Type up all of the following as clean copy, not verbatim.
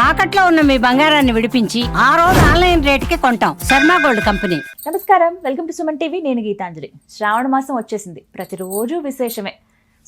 తాకట్లో ఉన్న మీ బంగారాన్ని విడిపించి ఆ రోజు ఆన్లైన్ రేటుకి కొంటాం. Sharma gold company. నమస్కారం, వెల్కమ్ టు సుమన్ టీవీ. నేను గీతాంజలి. శ్రావణ మాసం వచ్చేసింది. ప్రతిరోజు విశేషమే.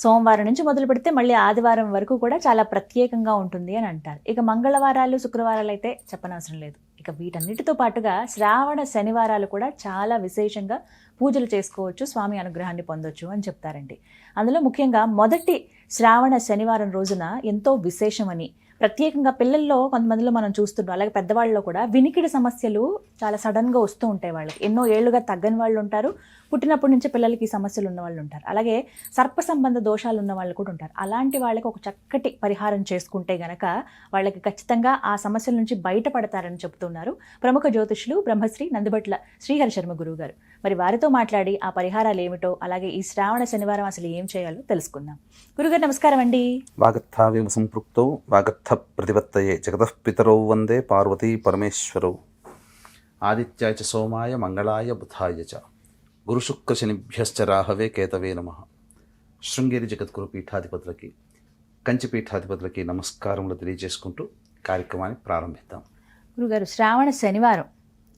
సోమవారం నుంచి మొదలు పెడితే మళ్ళీ ఆదివారం వరకు కూడా చాలా ప్రత్యేకంగా ఉంటుంది అని అంటారు. ఇక మంగళవారాలు, శుక్రవారాలు అయితే చెప్పనవసరం లేదు. ఇక వీటన్నిటితో పాటుగా శ్రావణ శనివారాలు కూడా చాలా విశేషంగా పూజలు చేసుకోవచ్చు, స్వామి అనుగ్రహాన్ని పొందొచ్చు అని చెప్తారండి. అందులో ముఖ్యంగా మొదటి శ్రావణ శనివారం రోజున ఎంతో విశేషమని, ప్రత్యేకంగా పిల్లల్లో కొంతమందిలో మనం చూస్తున్నాం, అలాగే పెద్దవాళ్ళలో కూడా వినికిడి సమస్యలు చాలా సడన్గా వస్తూ ఉంటాయి. వాళ్ళకి ఎన్నో ఏళ్లుగా తగ్గని వాళ్ళు ఉంటారు, పుట్టినప్పటి నుంచే పిల్లలకి సమస్యలు ఉన్న వాళ్ళు ఉంటారు, అలాగే సర్ప సంబంధ దోషాలు ఉన్న వాళ్ళు కూడా ఉంటారు. అలాంటి వాళ్ళకి ఒక చక్కటి పరిహారం చేసుకుంటే గనక వాళ్ళకి ఖచ్చితంగా ఆ సమస్యల నుంచి బయటపడతారని చెప్తున్నారు ప్రముఖ జ్యోతిష్యులు బ్రహ్మశ్రీ నందిబట్ల శ్రీహరి శర్మ గురువు గారు. మరి వారితో మాట్లాడి ఆ పరిహారాలు ఏమిటో, అలాగే ఈ శ్రావణ శనివారం అసలు ఏం చేయాలో తెలుసుకుందాం. గురుగారు నమస్కారం అండి. వాగర్థావివ సంపృక్తౌ వాగర్థ ప్రతిపత్తయే జగతః పితరౌ వందే పార్వతీ పరమేశ్వరౌ. ఆదిత్యాయ చ సోమాయ మంగళాయ బుధాయ చ గురుశుక్ర శనిభ్యశ్చ రాహవే కేతవే నమః. శృంగేరి జగద్గురు పీఠాధిపతులకి, కంచి పీఠాధిపతులకి నమస్కారములు తెలియజేసుకుంటూ కార్యక్రమాన్ని ప్రారంభిద్దాం. గురుగారు, శ్రావణ శనివారం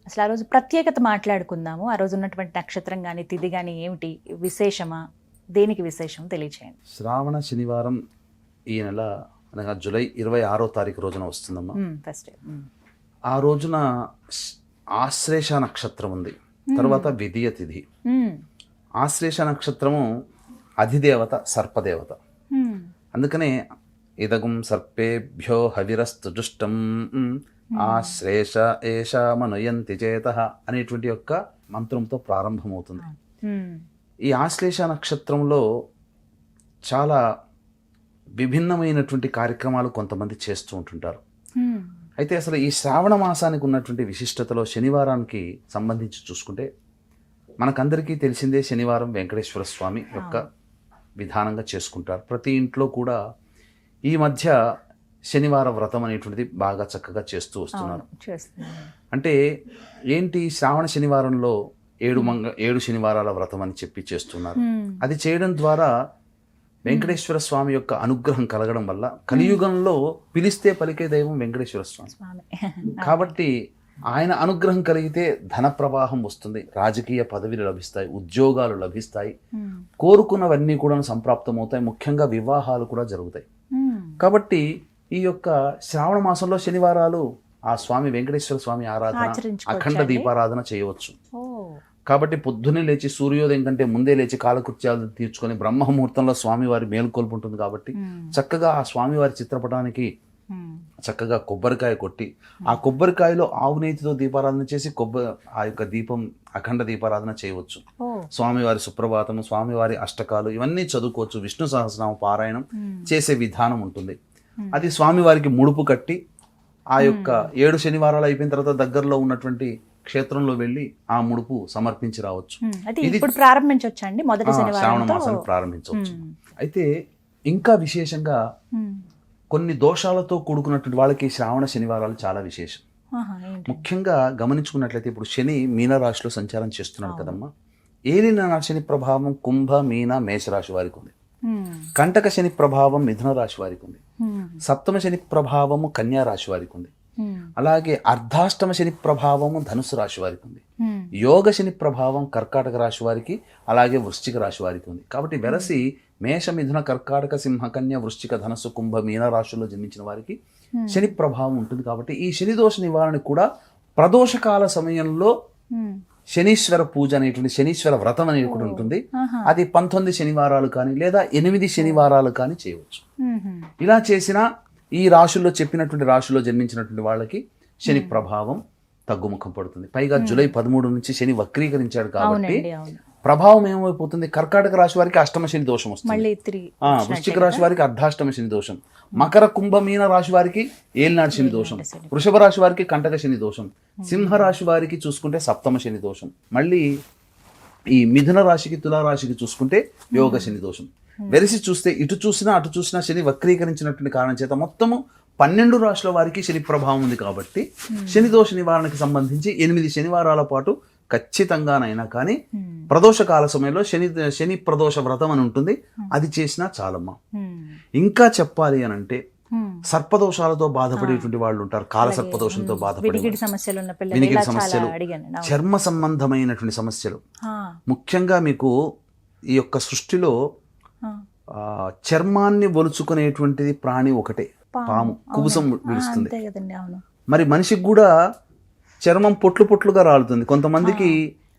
అసలు ఆ రోజు ప్రత్యేకత మాట్లాడుకుందాము. ఆ రోజు ఉన్నటువంటి నక్షత్రం కానీ తిథి కానీ ఏమిటి, విశేషమా, దేనికి విశేషం తెలియచేయండి. శ్రావణ శనివారం ఈ నెల అనగా జూలై 26వ తారీఖు రోజున వస్తుందమ్మా. ఫస్ట్ ఆ రోజున ఆశ్లేష నక్షత్రం ఉంది, తర్వాత విధియ తిథి. ఆశ్లేష నక్షత్రము అధిదేవత సర్పదేవత, అందుకనే ఇదగుం సర్పేభ్యో హవిరస్తు దుష్టం ఆశ్లేష ఏష మనుయంతి చేతః అనేటువంటి యొక్క మంత్రంతో ప్రారంభమవుతుంది. ఈ ఆశ్లేష నక్షత్రంలో చాలా విభిన్నమైనటువంటి కార్యక్రమాలు కొంతమంది చేస్తూ ఉంటుంటారు. అయితే అసలు ఈ శ్రావణ మాసానికి ఉన్నటువంటి విశిష్టతలో శనివారానికి సంబంధించి చూసుకుంటే మనకందరికీ తెలిసిందే, శనివారం వెంకటేశ్వర స్వామి యొక్క విధానంగా చేసుకుంటారు. ప్రతి ఇంట్లో కూడా ఈ మధ్య శనివార వ్రతం అనేటువంటిది బాగా చక్కగా చేస్తూ వస్తున్నారు. అంటే ఏంటి, శ్రావణ శనివారంలో 7 శనివారాల వ్రతం అని చెప్పి చేస్తున్నారు. అది చేయడం ద్వారా వెంకటేశ్వర స్వామి యొక్క అనుగ్రహం కలగడం వల్ల కలియుగంలో పిలిస్తే పలికే దైవం వెంకటేశ్వర స్వామి కాబట్టి ఆయన అనుగ్రహం కలిగితే ధన ప్రవాహం వస్తుంది, రాజకీయ పదవులు లభిస్తాయి, ఉద్యోగాలు లభిస్తాయి, కోరుకున్నవన్నీ కూడా సంప్రాప్తమవుతాయి, ముఖ్యంగా వివాహాలు కూడా జరుగుతాయి. కాబట్టి ఈ యొక్క శ్రావణ మాసంలో శనివారాలు ఆ స్వామి వెంకటేశ్వర స్వామి ఆరాధన, అఖండ దీపారాధన చేయవచ్చు. కాబట్టి పొద్దున్నే లేచి సూర్యోదయం కంటే ముందే లేచి కాలకృత్యాలు తీర్చుకొని బ్రహ్మముహూర్తంలో స్వామివారి మేలుకొల్పు ఉంటుంది. కాబట్టి చక్కగా ఆ స్వామివారి చిత్రపటానికి చక్కగా కొబ్బరికాయ కొట్టి, ఆ కొబ్బరికాయలో ఆవు నేతితో దీపారాధన చేసి ఆ యొక్క దీపం అఖండ దీపారాధన చేయవచ్చు. స్వామివారి సుప్రభాతము, స్వామివారి అష్టకాలు ఇవన్నీ చదువుకోవచ్చు. విష్ణు సహస్రనామ పారాయణం చేసే విధానం ఉంటుంది. అది స్వామివారికి ముడుపు కట్టి ఆ యొక్క 7 శనివారాలు అయిపోయిన తర్వాత దగ్గరలో ఉన్నటువంటి క్షేత్రంలో వెళ్ళి ఆ ముడుపు సమర్పించి రావచ్చు. ఇప్పుడు ప్రారంభించవచ్చండి, మొదటి శ్రావణ మాసాన్ని ప్రారంభించవచ్చు. అయితే ఇంకా విశేషంగా కొన్ని దోషాలతో కూడుకున్నటువంటి వాళ్ళకి శ్రావణ శనివారాలు చాలా విశేషం. ముఖ్యంగా గమనించుకున్నట్లయితే ఇప్పుడు శని మీనరాశిలో సంచారం చేస్తున్నాడు కదమ్మా. ఏలిన శని ప్రభావం కుంభ, మీన, మేషరాశి వారికి ఉంది. కంటక శని ప్రభావం మిథున రాశి వారికి ఉంది. సప్తమ శని ప్రభావము కన్యా రాశి వారికి ఉంది. అలాగే అర్ధాష్టమ శని ప్రభావము ధనుసు రాశి వారికి ఉంది. యోగ శని ప్రభావం కర్కాటక రాశి వారికి, అలాగే వృశ్చిక రాశి వారికి ఉంది. కాబట్టి వెరసి మేష, మిథున, కర్కాటక, సింహ, కన్య, వృశ్చిక, ధనస్సు, కుంభ, మీన రాశుల్లో జన్మించిన వారికి శని ప్రభావం ఉంటుంది. కాబట్టి ఈ శని దోష నివారణ కూడా ప్రదోషకాల సమయంలో శనీశ్వర పూజ అనేటువంటి శనీశ్వర వ్రతం అనేది కూడా ఉంటుంది. అది 19 శనివారాలు కానీ లేదా 8 శనివారాలు కానీ చేయవచ్చు. ఇలా చేసిన ఈ రాశుల్లో చెప్పినటువంటి రాశుల్లో జన్మించినటువంటి వాళ్ళకి శని ప్రభావం తగ్గుముఖం పడుతుంది. పైగా జూలై 13 నుంచి శని వక్రీకరించాడు కాబట్టి ప్రభావం ఏమైపోతుంది, కర్కాటక రాశి వారికి అష్టమ శని దోషం వస్తుంది, వృశ్చిక రాశి వారికి అర్ధాష్టమ శని దోషం, మకర, కుంభ, మీన రాశి వారికి ఏలినాడు శని దోషం, వృషభ రాశి వారికి కంటక శని దోషం, సింహ రాశి వారికి చూసుకుంటే సప్తమ శని దోషం, మళ్ళీ ఈ మిథున రాశికి, తులారాశికి చూసుకుంటే యోగ శని దోషం. వెరసి చూస్తే ఇటు చూసినా అటు చూసినా శని వక్రీకరించినటువంటి కారణం చేత మొత్తము 12 రాశుల వారికి శని ప్రభావం ఉంది. కాబట్టి శని దోష నివారణకి సంబంధించి 8 శనివారాల పాటు ఖచ్చితంగానైనా కానీ ప్రదోషకాల సమయంలో శని ప్రదోష వ్రతం అని ఉంటుంది, అది చేసినా చాలమ్మా. ఇంకా చెప్పాలి అని అంటే సర్పదోషాలతో బాధపడేటువంటి వాళ్ళు ఉంటారు, కాల సర్పదోషంతో బాధపడే విడిగిడి సమస్యలు ఉన్న పిల్లలు వినికిడి ఇలా చాలా సమస్యలు, అడిగాను. అవును. చర్మ సంబంధమైనటువంటి సమస్యలు. ఆ, ముఖ్యంగా మీకు ఈ యొక్క సృష్టిలో ఆ, చర్మాన్ని ఒలుచుకునేటువంటిది ప్రాణి ఒకటే, పాము. కుబుసం విడుస్తుంది. అంతే కదండి. అవును. మరి మనిషికి కూడా చర్మం పొట్లు పొట్లుగా రాలుతుంది. కొంతమందికి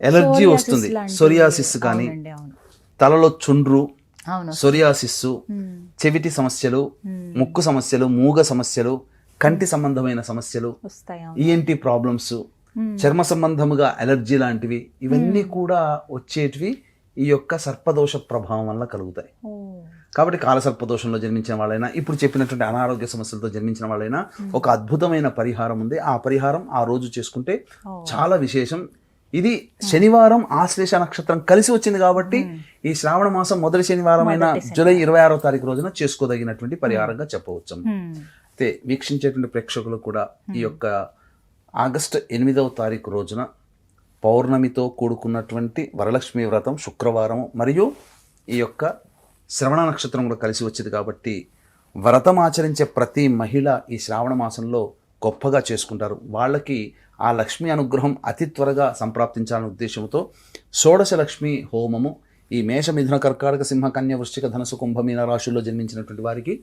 ఎలర్జీ వస్తుంది, సొరియాసిస్ కానీ, అవునండి, అవును. తలలో చుండ్రు, అవును. సొరియాసిస్, చెవిటి సమస్యలు, ముక్కు సమస్యలు, మూగ సమస్యలు, కంటి సంబంధమైన సమస్యలు, వస్తాయి. ఈఎన్టీ ప్రాబ్లమ్స్, చర్మ సంబంధముగా అలర్జీ లాంటివి, ఇవన్నీ కూడా వచ్చేటివి ఈ యొక్క సర్పదోష ప్రభావం వల్ల కలుగుతాయి. ఓ, కాబట్టి కాలసర్పదోషంలో జన్మించిన వాళ్ళైనా, ఇప్పుడు చెప్పినటువంటి అనారోగ్య సమస్యలతో జన్మించిన వాళ్ళైనా ఒక అద్భుతమైన పరిహారం ఉంది. ఆ పరిహారం ఆ రోజు చేసుకుంటే చాలా విశేషం. ఇది శనివారం ఆశ్లేష నక్షత్రం కలిసి వచ్చింది కాబట్టి ఈ శ్రావణ మాసం మొదటి శనివారం అయిన జూలై 26వ తారీఖు రోజున చేసుకోదగినటువంటి పరిహారంగా చెప్పవచ్చు. అయితే వీక్షించేటువంటి ప్రేక్షకులు కూడా ఈ యొక్క ఆగస్టు 8వ తారీఖు రోజున పౌర్ణమితో కూడుకున్నటువంటి వరలక్ష్మి వ్రతం శుక్రవారం మరియు ఈ యొక్క శ్రవణ నక్షత్రం కూడా కలిసి వచ్చింది కాబట్టి వ్రతం ఆచరించే ప్రతి మహిళ ఈ శ్రావణ మాసంలో గొప్పగా చేసుకుంటారు. వాళ్ళకి ఆ లక్ష్మీ అనుగ్రహం అతి త్వరగా సంప్రాప్తించాలనే ఉద్దేశంతో షోడశ లక్ష్మి హోమము ఈ మేష మిథున కర్కాటక సింహ కన్య వృశ్చిక ధనుసు కుంభమీన రాశుల్లో జన్మించినటువంటి వారికి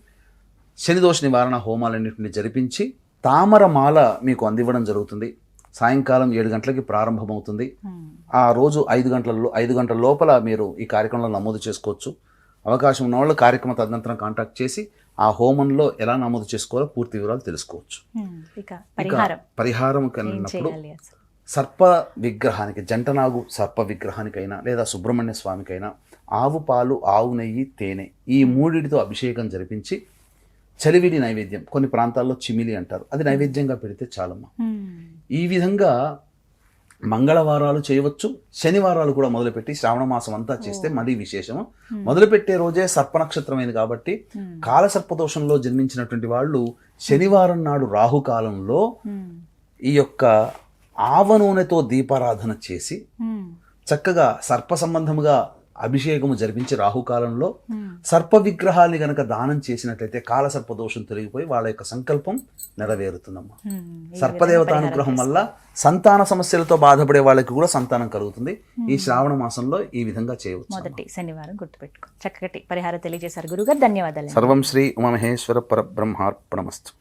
శనిదోష నివారణ హోమాలన్నింటినీ జరిపించి తామరమాల మీకు అందివ్వడం జరుగుతుంది. సాయంకాలం 7 గంటలకి ప్రారంభమవుతుంది. ఆ రోజు 5 గంటల లోపల మీరు ఈ కార్యక్రమంలో నమోదు చేసుకోవచ్చు. అవకాశం ఉన్న వాళ్ళు కార్యక్రమ తదనంతరం కాంటాక్ట్ చేసి ఆ హోమంలో ఎలా నమోదు చేసుకోవాలో పూర్తి వివరాలు తెలుసుకోవచ్చు. ఇక పరిహారం కన్నప్పుడు సర్ప విగ్రహానికి, జంటనాగు సర్ప విగ్రహానికైనా లేదా సుబ్రహ్మణ్య స్వామికైనా ఆవు పాలు, ఆవు నెయ్యి, తేనె ఈ మూడిటితో అభిషేకం జరిపించి చలివిడి నైవేద్యం, కొన్ని ప్రాంతాల్లో చిమిలి అంటారు, అది నైవేద్యంగా పెడితే చాలమ్మా. ఈ విధంగా మంగళవారాలు చేయవచ్చు, శనివారాలు కూడా మొదలుపెట్టి శ్రావణ మాసం అంతా చేస్తే మరీ విశేషము. మొదలుపెట్టే రోజే సర్ప నక్షత్రమైంది కాబట్టి కాలసర్పదోషంలో జన్మించినటువంటి వాళ్ళు శనివారం నాడు రాహుకాలంలో ఈ యొక్క ఆవ నూనెతో దీపారాధన చేసి చక్కగా సర్ప సంబంధముగా అభిషేకము జరిపించి రాహుకాలంలో సర్ప విగ్రహాన్ని గనక దానం చేసినట్లయితే కాలసర్ప దోషం తొలగిపోయి వాళ్ళ యొక్క సంకల్పం నెరవేరుతుందమ్మా. సర్పదేవత అనుగ్రహం వల్ల సంతాన సమస్యలతో బాధపడే వాళ్ళకి కూడా సంతానం కలుగుతుంది. ఈ శ్రావణ మాసంలో ఈ విధంగా చేయవచ్చు. మొదటి శనివారం గుర్తుపెట్టుకో. చక్కటి పరిహారం తెలియజేశారు గురుగారు, ధన్యవాదాలు. సర్వం శ్రీ ఉమామహేశ్వర పరబ్రహ్మార్పణమస్తు.